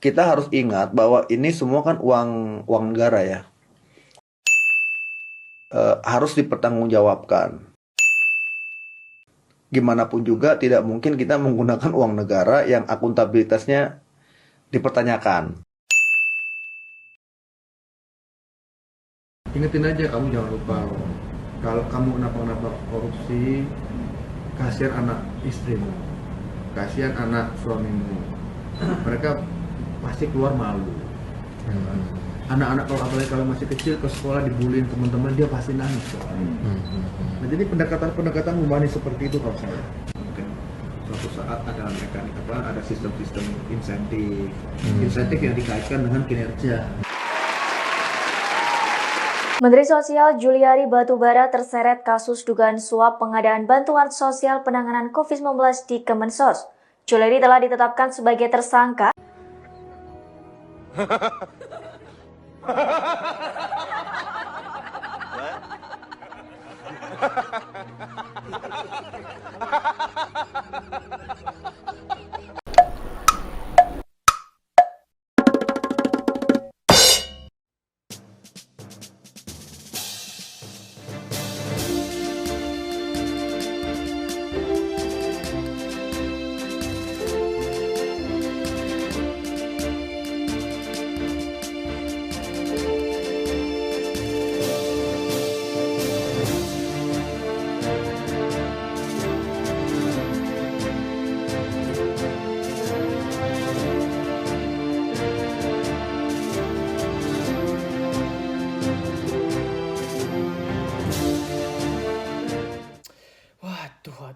kita harus ingat bahwa ini semua kan uang uang negara ya. Harus dipertanggungjawabkan. Gimana pun juga tidak mungkin kita menggunakan uang negara yang akuntabilitasnya dipertanyakan. Ingetin aja, kamu jangan lupa kalau kamu kenapa korupsi, kasihan anak istrimu, kasihan anak suamimu, mereka pasti keluar malu. Anak-anak kalau apalagi kalau masih kecil ke sekolah dibullying teman-teman, dia pasti nangis. Nah, jadi pendekatan humani seperti itu kalau saya. Mungkin suatu saat ada mekanik ada sistem-sistem insentif yang dikaitkan dengan kinerja. Menteri Sosial Juliari Batubara terseret kasus dugaan suap pengadaan bantuan sosial penanganan COVID-19 di Kemensos. Juliari telah ditetapkan sebagai tersangka.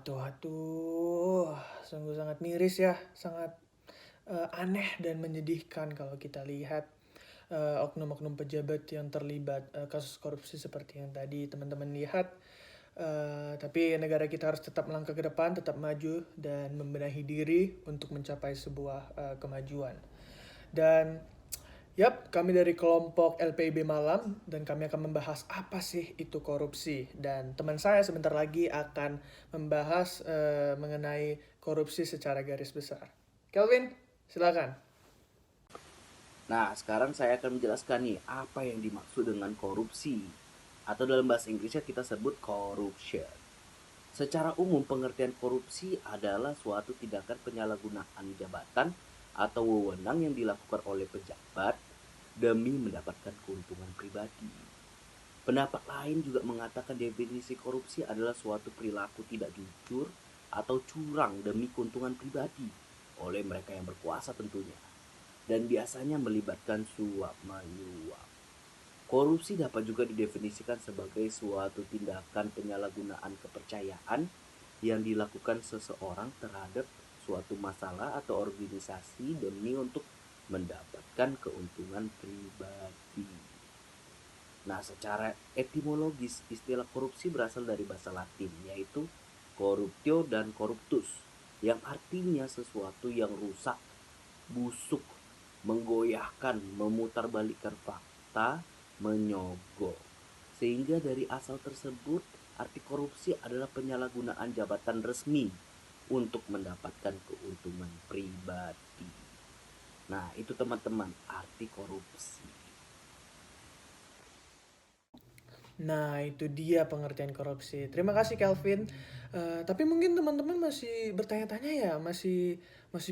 Waduh, sungguh sangat miris ya, sangat aneh dan menyedihkan kalau kita lihat oknum-oknum pejabat yang terlibat kasus korupsi seperti yang tadi teman-teman lihat. Tapi negara kita harus tetap melangkah ke depan, tetap maju dan membenahi diri untuk mencapai sebuah kemajuan. Dan kami dari kelompok LPIB Malam dan kami akan membahas apa sih itu korupsi. Dan teman saya sebentar lagi akan membahas mengenai korupsi secara garis besar. Kelvin, silakan. Nah, sekarang saya akan menjelaskan nih apa yang dimaksud dengan korupsi. Atau dalam bahasa Inggrisnya kita sebut corruption. Secara umum pengertian korupsi adalah suatu tindakan penyalahgunaan jabatan atau wewenang yang dilakukan oleh pejabat demi mendapatkan keuntungan pribadi. Pendapat lain juga mengatakan definisi korupsi adalah suatu perilaku tidak jujur atau curang demi keuntungan pribadi oleh mereka yang berkuasa tentunya, dan biasanya melibatkan suap menyuap. Korupsi dapat juga didefinisikan sebagai suatu tindakan penyalahgunaan kepercayaan yang dilakukan seseorang terhadap suatu masalah atau organisasi demi untuk mendapatkan keuntungan pribadi. Nah, secara etimologis istilah korupsi berasal dari bahasa Latin, yaitu corruptio dan corruptus, yang artinya sesuatu yang rusak, busuk, menggoyahkan, memutarbalikkan fakta, menyogok. Sehingga dari asal tersebut, arti korupsi adalah penyalahgunaan jabatan resmi untuk mendapatkan keuntungan pribadi. Nah, itu teman-teman arti korupsi. Nah, itu dia pengertian korupsi. Terima kasih Kelvin. Tapi mungkin teman-teman masih bertanya-tanya ya, masih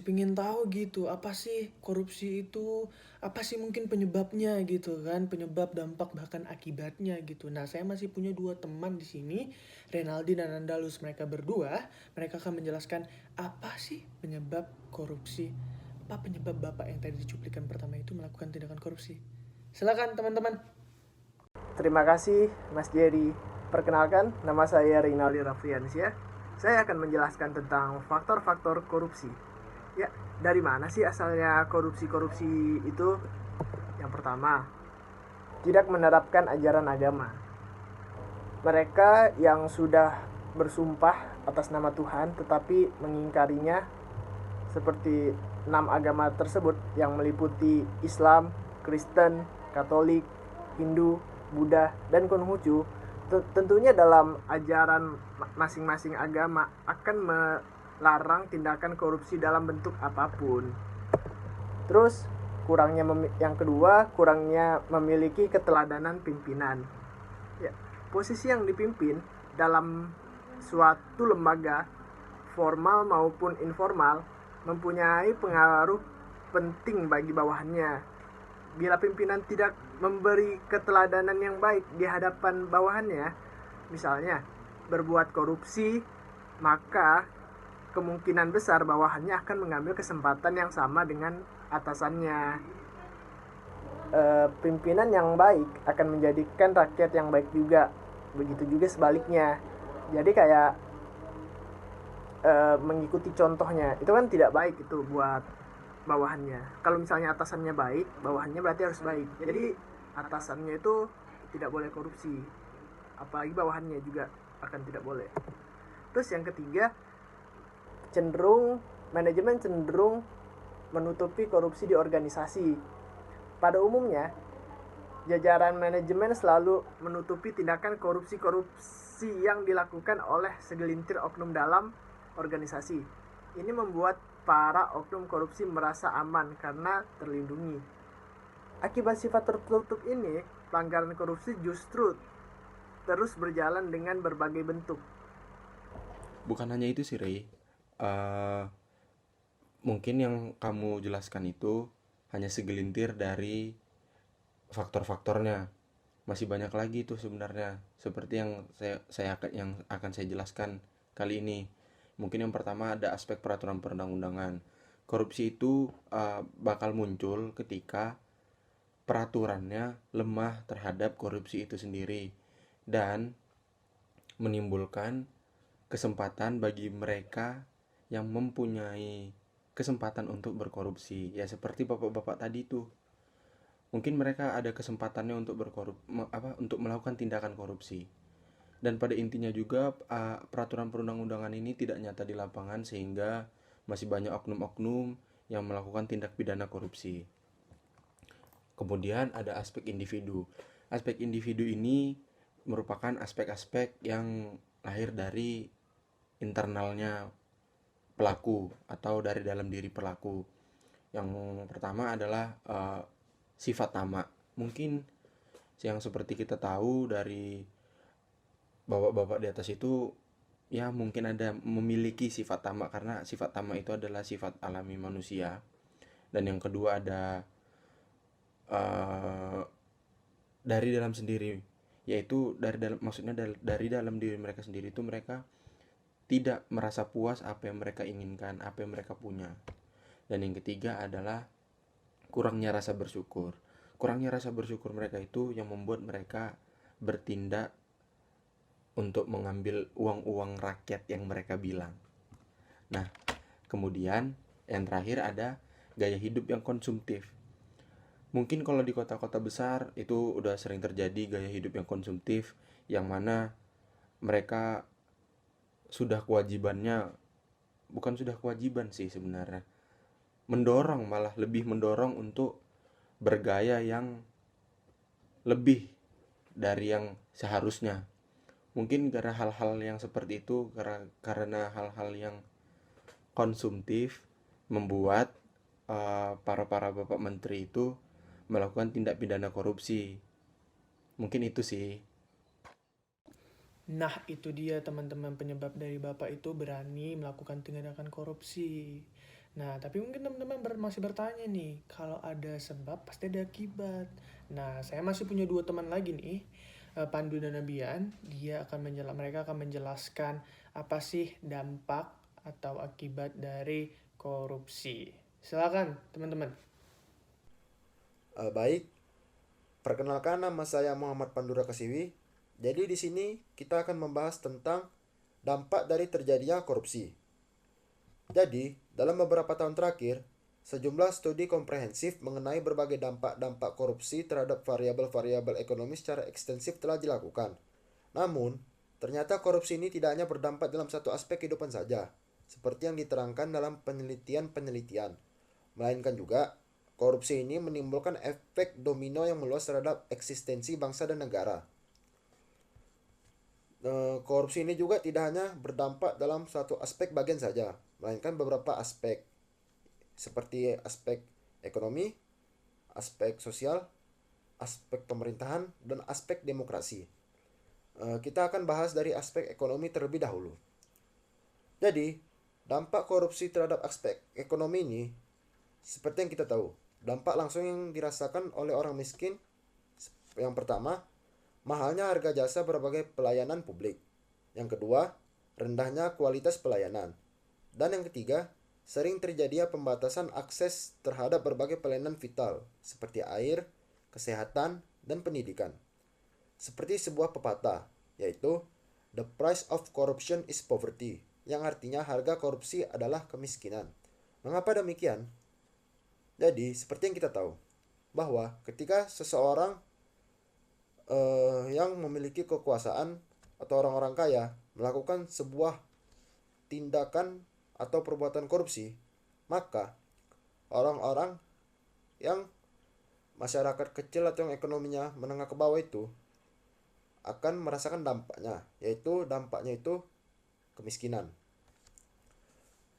pingin tahu gitu, apa sih korupsi itu? Apa sih mungkin penyebabnya gitu kan? Penyebab, dampak, bahkan akibatnya gitu. Nah, saya masih punya 2 teman di sini, Renaldi dan Andalus. Mereka berdua, mereka akan menjelaskan apa sih penyebab korupsi. Apa penyebab Bapak yang tadi di cuplikan pertama itu melakukan tindakan korupsi? Silakan teman-teman. Terima kasih Mas Jerry. Perkenalkan, nama saya Rinaldi Rafriansyah. Saya akan menjelaskan tentang faktor-faktor korupsi. Ya, dari mana sih asalnya korupsi itu? Yang pertama, tidak menerapkan ajaran agama. Mereka yang sudah bersumpah atas nama Tuhan tetapi mengingkarinya, seperti 6 agama tersebut yang meliputi Islam, Kristen, Katolik, Hindu, Buddha, dan Konghucu. Tentunya dalam ajaran masing-masing agama akan melarang tindakan korupsi dalam bentuk apapun. Terus Yang kedua, kurangnya memiliki keteladanan pimpinan. Ya, posisi yang dipimpin dalam suatu lembaga formal maupun informal mempunyai pengaruh penting bagi bawahannya. Bila pimpinan tidak memberi keteladanan yang baik di hadapan bawahannya, misalnya berbuat korupsi, maka kemungkinan besar bawahannya akan mengambil kesempatan yang sama dengan atasannya. Pimpinan yang baik akan menjadikan rakyat yang baik juga. Begitu juga sebaliknya. Jadi kayak mengikuti contohnya itu kan tidak baik itu buat bawahannya. Kalau misalnya atasannya baik, bawahannya berarti harus baik. Jadi atasannya itu tidak boleh korupsi, apalagi bawahannya juga akan tidak boleh. Terus yang ketiga, manajemen cenderung menutupi korupsi di organisasi. Pada umumnya, jajaran manajemen selalu menutupi tindakan korupsi yang dilakukan oleh segelintir oknum dalam organisasi. Ini membuat para oknum korupsi merasa aman karena terlindungi. Akibat sifat tertutup ini, pelanggaran korupsi justru terus berjalan dengan berbagai bentuk. Bukan hanya itu sih, Rey. Mungkin yang kamu jelaskan itu hanya segelintir dari faktor-faktornya. Masih banyak lagi itu sebenarnya, seperti yang akan saya jelaskan kali ini. Mungkin yang pertama ada aspek peraturan perundang-undangan. Korupsi itu bakal muncul ketika peraturannya lemah terhadap korupsi itu sendiri dan menimbulkan kesempatan bagi mereka yang mempunyai kesempatan untuk berkorupsi. Ya seperti bapak-bapak tadi tuh. Mungkin mereka ada kesempatannya untuk untuk melakukan tindakan korupsi. Dan pada intinya juga peraturan perundang-undangan ini tidak nyata di lapangan sehingga masih banyak oknum-oknum yang melakukan tindak pidana korupsi. Kemudian ada aspek individu. Aspek individu ini merupakan aspek-aspek yang lahir dari internalnya pelaku atau dari dalam diri pelaku. Yang pertama adalah sifat tamak. Mungkin yang seperti kita tahu dari bapak-bapak di atas itu ya mungkin ada memiliki sifat tamak karena sifat tamak itu adalah sifat alami manusia. Dan yang kedua ada dari dalam sendiri, yaitu dari dalam diri mereka sendiri itu mereka tidak merasa puas apa yang mereka inginkan, apa yang mereka punya. Dan yang ketiga adalah kurangnya rasa bersyukur. Kurangnya rasa bersyukur mereka itu yang membuat mereka bertindak untuk mengambil uang-uang rakyat yang mereka bilang. Nah, kemudian yang terakhir ada gaya hidup yang konsumtif. Mungkin kalau di kota-kota besar itu udah sering terjadi gaya hidup yang konsumtif, yang mana mereka sudah kewajiban sih sebenarnya. Malah lebih mendorong untuk bergaya yang lebih dari yang seharusnya. Mungkin karena hal-hal yang seperti itu, karena hal-hal yang konsumtif membuat para bapak menteri itu melakukan tindak pidana korupsi. Mungkin itu sih. Nah, itu dia teman-teman penyebab dari Bapak itu berani melakukan tindakan korupsi. Nah, tapi mungkin teman-teman masih bertanya nih, kalau ada sebab pasti ada akibat. Nah, saya masih punya 2 teman lagi nih, Pandu dan Nabian. Mereka akan menjelaskan apa sih dampak atau akibat dari korupsi. Silakan, teman-teman. Baik, perkenalkan nama saya Muhammad Pandura Kasiwi. Jadi di sini kita akan membahas tentang dampak dari terjadinya korupsi. Jadi, dalam beberapa tahun terakhir, sejumlah studi komprehensif mengenai berbagai dampak-dampak korupsi terhadap variabel-variabel ekonomi secara ekstensif telah dilakukan. Namun, ternyata korupsi ini tidak hanya berdampak dalam satu aspek kehidupan saja, seperti yang diterangkan dalam penelitian-penelitian, melainkan juga korupsi ini menimbulkan efek domino yang meluas terhadap eksistensi bangsa dan negara. Korupsi ini juga tidak hanya berdampak dalam satu aspek bagian saja, melainkan beberapa aspek, seperti aspek ekonomi, aspek sosial, aspek pemerintahan, dan aspek demokrasi. Kita akan bahas dari aspek ekonomi terlebih dahulu. Jadi, dampak korupsi terhadap aspek ekonomi ini, seperti yang kita tahu, dampak langsung yang dirasakan oleh orang miskin. Yang pertama, mahalnya harga jasa berbagai pelayanan publik. Yang kedua, rendahnya kualitas pelayanan. Dan yang ketiga, sering terjadinya pembatasan akses terhadap berbagai pelayanan vital, seperti air, kesehatan, dan pendidikan. Seperti sebuah pepatah, yaitu "The price of corruption is poverty", yang artinya harga korupsi adalah kemiskinan. Mengapa demikian? Jadi, seperti yang kita tahu, bahwa ketika seseorang yang memiliki kekuasaan atau orang-orang kaya melakukan sebuah tindakan atau perbuatan korupsi, maka orang-orang yang masyarakat kecil atau yang ekonominya menengah ke bawah itu akan merasakan dampaknya, yaitu dampaknya itu kemiskinan.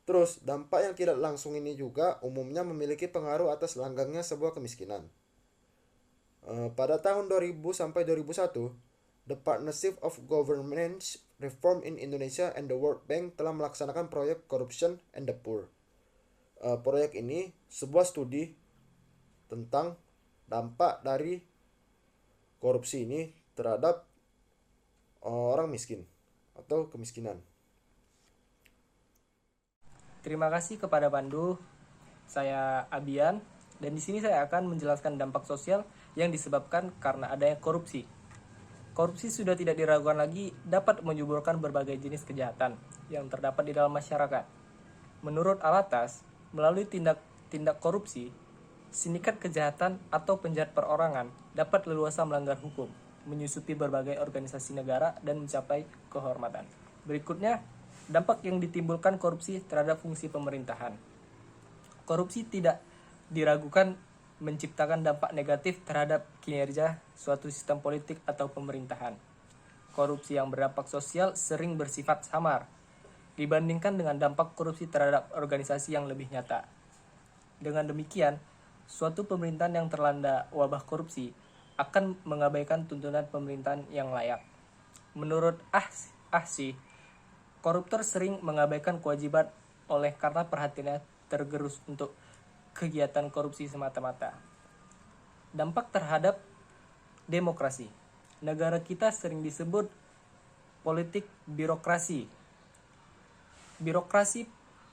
Terus, dampak yang tidak langsung ini juga umumnya memiliki pengaruh atas langgangnya sebuah kemiskinan. Pada tahun 2000 sampai 2001, The Partnership of Government Reform in Indonesia and the World Bank telah melaksanakan proyek Corruption and the Poor. Proyek ini sebuah studi tentang dampak dari korupsi ini terhadap orang miskin atau kemiskinan. Terima kasih kepada Pandu. Saya Abian, dan di sini saya akan menjelaskan dampak sosial yang disebabkan karena adanya korupsi. Korupsi sudah tidak diragukan lagi dapat menyuburkan berbagai jenis kejahatan yang terdapat di dalam masyarakat. Menurut Alatas, melalui tindak korupsi, sindikat kejahatan atau penjahat perorangan dapat leluasa melanggar hukum, menyusupi berbagai organisasi negara dan mencapai kehormatan. Berikutnya, dampak yang ditimbulkan korupsi terhadap fungsi pemerintahan. Korupsi tidak diragukan menciptakan dampak negatif terhadap kinerja suatu sistem politik atau pemerintahan. Korupsi yang berdampak sosial sering bersifat samar dibandingkan dengan dampak korupsi terhadap organisasi yang lebih nyata. Dengan demikian, suatu pemerintahan yang terlanda wabah korupsi akan mengabaikan tuntunan pemerintahan yang layak. Menurut Ahsi, koruptor sering mengabaikan kewajiban oleh karena perhatiannya tergerus untuk kegiatan korupsi semata-mata. Dampak terhadap demokrasi. Negara kita sering disebut politik birokrasi. Birokrasi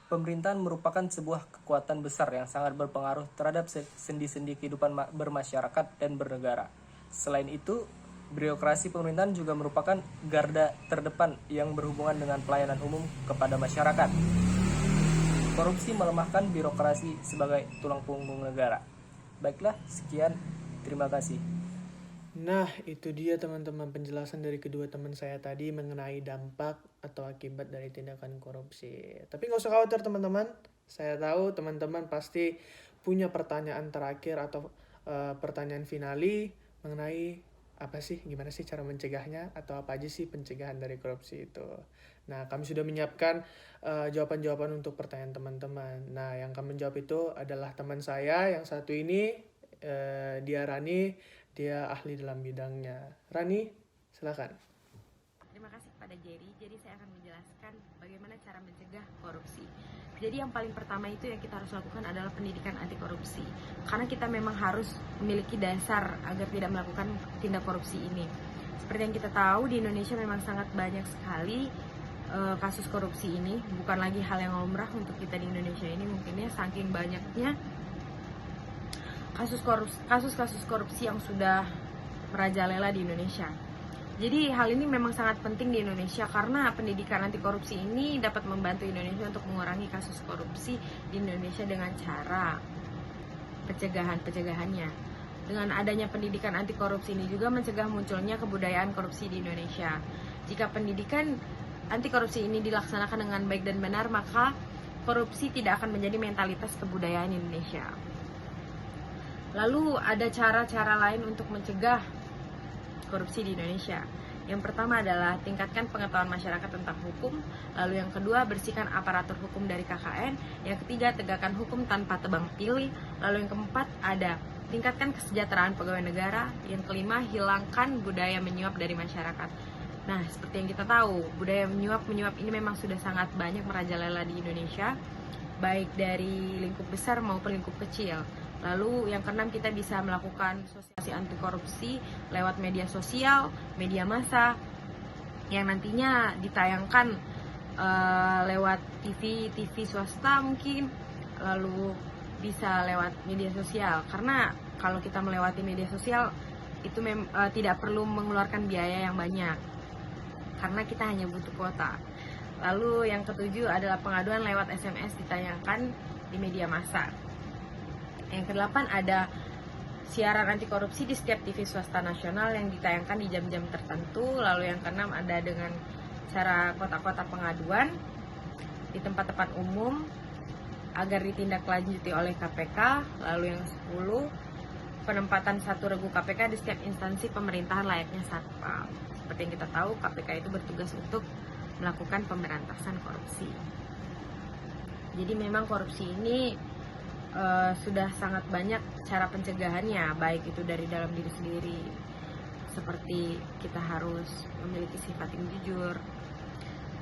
pemerintahan merupakan sebuah kekuatan besar yang sangat berpengaruh terhadap sendi-sendi kehidupan bermasyarakat dan bernegara. Selain itu, birokrasi pemerintahan juga merupakan garda terdepan yang berhubungan dengan pelayanan umum kepada masyarakat. Korupsi melemahkan birokrasi sebagai tulang punggung negara. Baiklah, sekian. Terima kasih. Nah, itu dia teman-teman penjelasan dari kedua teman saya tadi mengenai dampak atau akibat dari tindakan korupsi. Tapi nggak usah khawatir teman-teman. Saya tahu teman-teman pasti punya pertanyaan terakhir atau pertanyaan finali mengenai gimana sih cara mencegahnya atau apa aja sih pencegahan dari korupsi itu. Nah, kami sudah menyiapkan jawaban-jawaban untuk pertanyaan teman-teman. Nah, yang kami jawab itu adalah teman saya yang satu ini, dia Rani, dia ahli dalam bidangnya. Rani, silakan. Terima kasih kepada Jerry. Jadi saya akan menjelaskan bagaimana cara mencegah korupsi. Jadi yang paling pertama itu yang kita harus lakukan adalah pendidikan anti korupsi. Karena kita memang harus memiliki dasar agar tidak melakukan tindak korupsi ini. Seperti yang kita tahu di Indonesia memang sangat banyak sekali kasus korupsi ini. Bukan lagi hal yang lumrah untuk kita di Indonesia ini, mungkinnya saking banyaknya kasus-kasus korupsi yang sudah merajalela di Indonesia. Jadi hal ini memang sangat penting di Indonesia karena pendidikan anti korupsi ini dapat membantu Indonesia untuk mengurangi kasus korupsi di Indonesia dengan cara pencegahannya. Dengan adanya pendidikan anti korupsi ini juga mencegah munculnya kebudayaan korupsi di Indonesia. Jika pendidikan anti korupsi ini dilaksanakan dengan baik dan benar, maka korupsi tidak akan menjadi mentalitas kebudayaan Indonesia. Lalu ada cara-cara lain untuk mencegah korupsi di Indonesia. Yang pertama adalah tingkatkan pengetahuan masyarakat tentang hukum. Lalu yang kedua, bersihkan aparatur hukum dari KKN. Yang ketiga, tegakkan hukum tanpa tebang pilih. Lalu yang keempat, ada tingkatkan kesejahteraan pegawai negara. Yang kelima, hilangkan budaya menyuap dari masyarakat. Nah, seperti yang kita tahu, budaya menyuap ini memang sudah sangat banyak merajalela di Indonesia, baik dari lingkup besar maupun lingkup kecil. Lalu yang keenam, kita bisa melakukan sosialisasi anti korupsi lewat media sosial, media massa, yang nantinya ditayangkan lewat TV swasta mungkin, lalu bisa lewat media sosial. Karena kalau kita melewati media sosial itu tidak perlu mengeluarkan biaya yang banyak, karena kita hanya butuh kuota. Lalu yang ketujuh adalah pengaduan lewat SMS ditayangkan di media massa. Yang kedelapan ada siaran anti korupsi di setiap TV swasta nasional yang ditayangkan di jam-jam tertentu. Lalu yang keenam ada dengan cara kotak-kotak pengaduan di tempat-tempat umum agar ditindaklanjuti oleh KPK. Lalu yang 10, penempatan satu regu KPK di setiap instansi pemerintahan layaknya satpam. Seperti yang kita tahu, KPK itu bertugas untuk melakukan pemberantasan korupsi. Jadi memang korupsi ini sudah sangat banyak cara pencegahannya, baik itu dari dalam diri sendiri, seperti kita harus memiliki sifat yang jujur,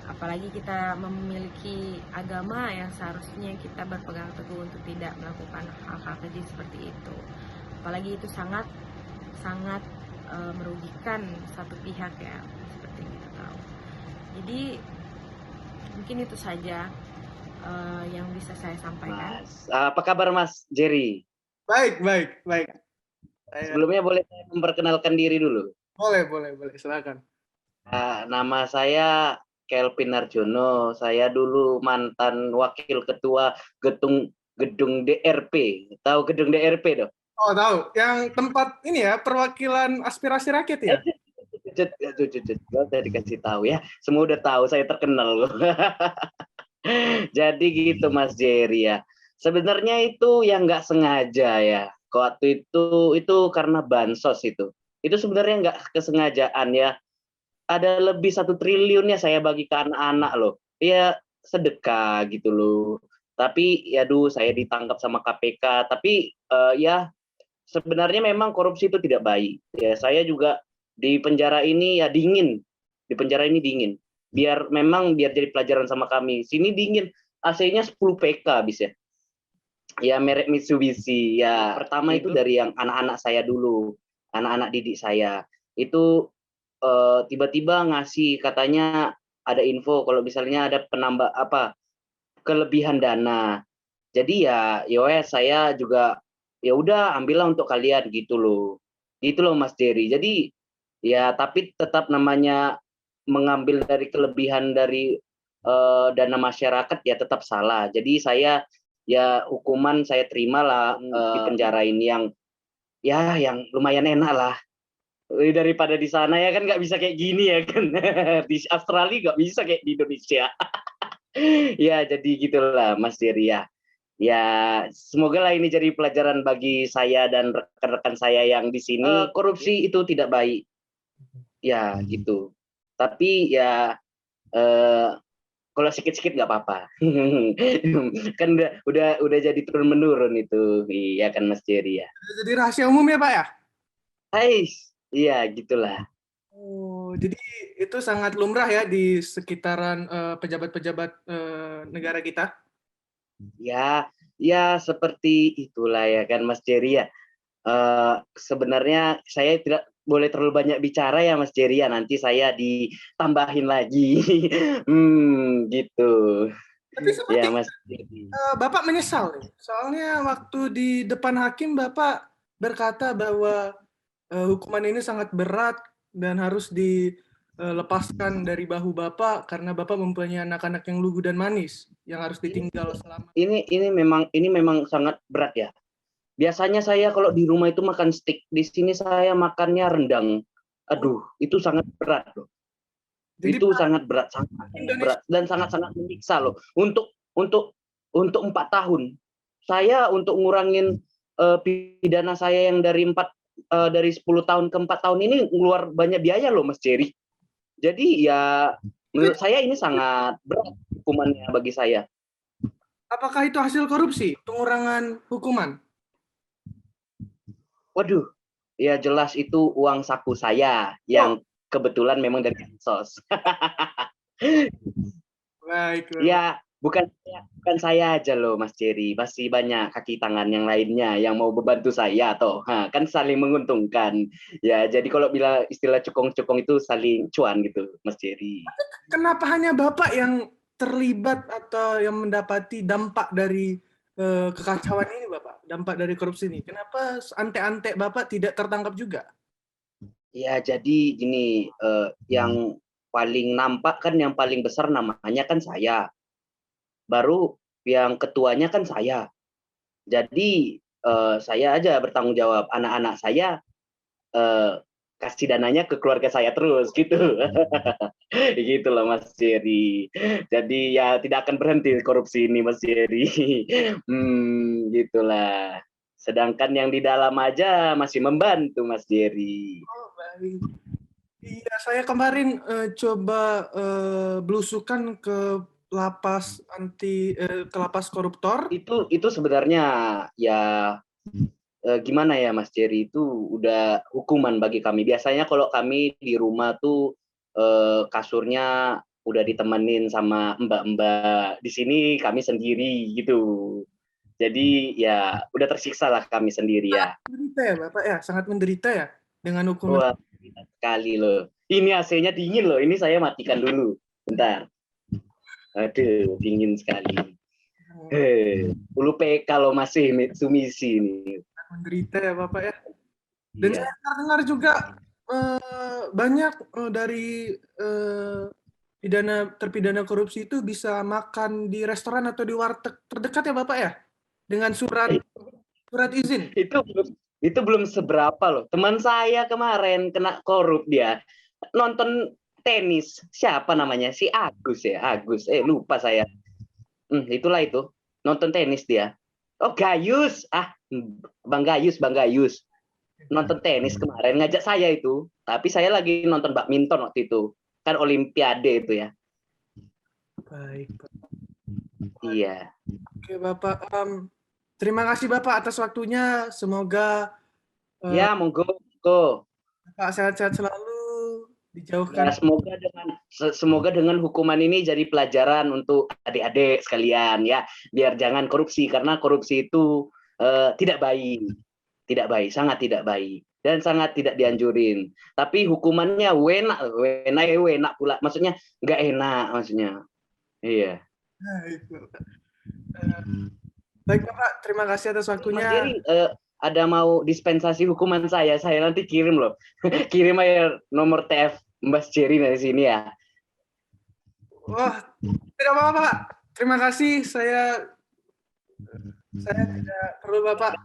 apalagi kita memiliki agama yang seharusnya kita berpegang teguh untuk tidak melakukan hal-hal keji seperti itu. Apalagi itu sangat merugikan satu pihak ya, seperti yang kita tahu. Jadi mungkin itu saja yang bisa saya sampaikan. Mas, apa kabar Mas Jerry? Baik. Sebelumnya boleh saya memperkenalkan diri dulu. Boleh, silakan. Nama saya Kelvin Arjono. Saya dulu mantan wakil ketua gedung DRP. Tahu gedung DRP dong? Oh, tahu. Yang tempat ini ya, perwakilan aspirasi rakyat ya? Gak usah dikasih tahu ya. Semua udah tahu, saya terkenal loh. Jadi gitu Mas Jerry ya. Sebenarnya itu yang nggak sengaja ya. Waktu itu karena bansos itu. Itu sebenarnya nggak kesengajaan ya. Ada lebih 1 triliun ya saya bagi ke anak-anak loh. Ya sedekah gitu loh. Tapi ya saya ditangkap sama KPK. Tapi ya sebenarnya memang korupsi itu tidak baik. Ya saya juga di penjara ini ya dingin. Di penjara ini dingin. Biar jadi pelajaran sama kami. Sini dingin, AC-nya 10 PK habis ya. Ya merek Mitsubishi. Ya pertama itu dari yang anak-anak saya dulu, anak-anak didik saya. Itu tiba-tiba ngasih, katanya ada info kalau misalnya ada kelebihan dana. Jadi ya saya juga ya udah ambillah untuk kalian gitu loh. Gitu loh Mas Jerry. Jadi ya tapi tetap namanya mengambil dari kelebihan dari dana masyarakat ya tetap salah. Jadi saya ya hukuman saya terima lah di penjara ini yang lumayan enak lah. Daripada di sana ya kan nggak bisa kayak gini ya kan. Di Australia nggak bisa kayak di Indonesia. Ya jadi gitulah Mas Jerry ya. Ya semoga lah ini jadi pelajaran bagi saya dan rekan-rekan saya yang di sini. Korupsi itu tidak baik. Ya gitu. Tapi ya kalau sikit-sikit nggak apa-apa. Kan udah jadi turun menurun itu, iya kan Mas Jerry ya. Jadi rahasia umum ya Pak ya? Hai, iya gitulah. Oh, jadi itu sangat lumrah ya di sekitaran pejabat-pejabat negara kita. Ya seperti itulah ya kan Mas Jerry ya. Sebenarnya saya tidak boleh terlalu banyak bicara ya Mas Jerry ya, nanti saya ditambahin lagi. Gitu. Tapi seperti ya Mas Jerry. Bapak menyesal nih. Soalnya waktu di depan hakim Bapak berkata bahwa hukuman ini sangat berat dan harus dilepaskan dari bahu Bapak karena Bapak mempunyai anak-anak yang lugu dan manis yang harus ditinggal selama. Ini memang sangat berat ya. Biasanya saya kalau di rumah itu makan steak, di sini saya makannya rendang. Aduh, itu sangat berat loh. Jadi, itu sangat berat dan sangat-sangat menyiksa loh. Untuk 4 tahun, saya untuk ngurangin pidana saya yang dari 10 tahun ke 4 tahun ini ngeluar banyak biaya loh Mas Jerry. Jadi ya menurut saya ini sangat berat hukumannya bagi saya. Apakah itu hasil korupsi, pengurangan hukuman? Waduh, ya jelas itu uang saku saya yang kebetulan memang dari sos. Baik, Bapak. Ya, bukan saya aja loh Mas Jerry, masih banyak kaki tangan yang lainnya yang mau membantu saya toh. Kan saling menguntungkan. Ya, jadi kalau bila istilah cukong-cukong itu saling cuan gitu, Mas Jerry. Kenapa hanya Bapak yang terlibat atau yang mendapati dampak dari kekacauan ini, Bapak? Dampak dari korupsi ini. Kenapa ante-ante Bapak tidak tertangkap juga? Ya, jadi gini, yang paling nampak kan yang paling besar namanya kan saya. Baru yang ketuanya kan saya. Jadi saya aja bertanggung jawab. Anak-anak saya eh, kasih dananya ke keluarga saya terus gitu. Gitu loh Mas Jerry. Jadi ya tidak akan berhenti korupsi ini Mas Jerry. Gitulah. Sedangkan yang di dalam aja masih membantu Mas Jerry. Oh, baik. Iya, saya kemarin coba belusukan ke ke lapas koruptor. Itu sebenarnya ya gimana ya Mas Jerry, itu udah hukuman bagi kami. Biasanya kalau kami di rumah tuh kasurnya udah ditemenin sama mbak-mbak. Di sini kami sendiri gitu. Jadi ya udah tersiksa lah kami sendiri ya. Menderita ya, Bapak ya, sangat menderita ya dengan hukuman. Wah, sekali loh. Ini AC-nya dingin loh. Ini saya matikan dulu. Bentar. Aduh, dingin sekali. Ulu PK kalau masih Mitsubishi ini. Menderita ya, Bapak ya. Dan Iya. saya dengar juga banyak dari terpidana korupsi itu bisa makan di restoran atau di warteg terdekat ya, Bapak ya, dengan surat izin. Itu belum seberapa loh. Teman saya kemarin kena korup, dia nonton tenis. Siapa namanya? Si Agus ya, Agus. Lupa saya. Itulah itu. Nonton tenis dia. Oh, Gayus. Bang Gayus. Nonton tenis kemarin ngajak saya itu. Tapi saya lagi nonton badminton waktu itu. Kan olimpiade itu ya. Baik, Pak. Iya. Oke, Bapak. Terima kasih Bapak atas waktunya. Semoga Ya, monggo. Bapak sehat-sehat selalu, dijauhkan. Ya, semoga dengan hukuman ini jadi pelajaran untuk adik-adik sekalian ya, biar jangan korupsi, karena korupsi itu tidak baik, sangat tidak baik dan sangat tidak dianjurin. Tapi hukumannya enak pula, maksudnya nggak enak maksudnya. Iya. Baik Bapak, terima kasih atas waktunya. Mas Jerry, ada mau dispensasi hukuman saya nanti kirim loh. Kirim aja nomor TF Mas Jerry dari sini ya. Wah, tidak apa-apa Pak. Terima kasih, saya tidak perlu Bapak.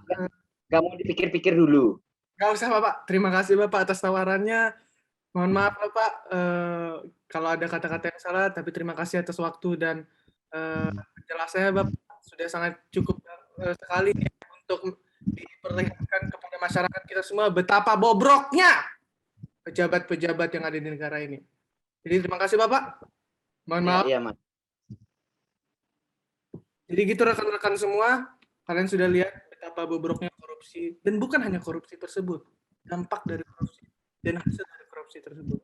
Kamu dipikir-pikir dulu. Nggak usah Bapak, terima kasih Bapak atas tawarannya. Mohon maaf Bapak kalau ada kata-kata yang salah, tapi terima kasih atas waktu dan penjelasannya Bapak sudah sangat cukup sekali untuk diperlihatkan kepada masyarakat kita semua betapa bobroknya pejabat-pejabat yang ada di negara ini. Jadi terima kasih Bapak. Mohon maaf. Iya, Mas. Jadi gitu rekan-rekan semua, kalian sudah lihat betapa bobroknya korupsi, dan bukan hanya korupsi tersebut, dampak dari korupsi dan hasil dari korupsi tersebut.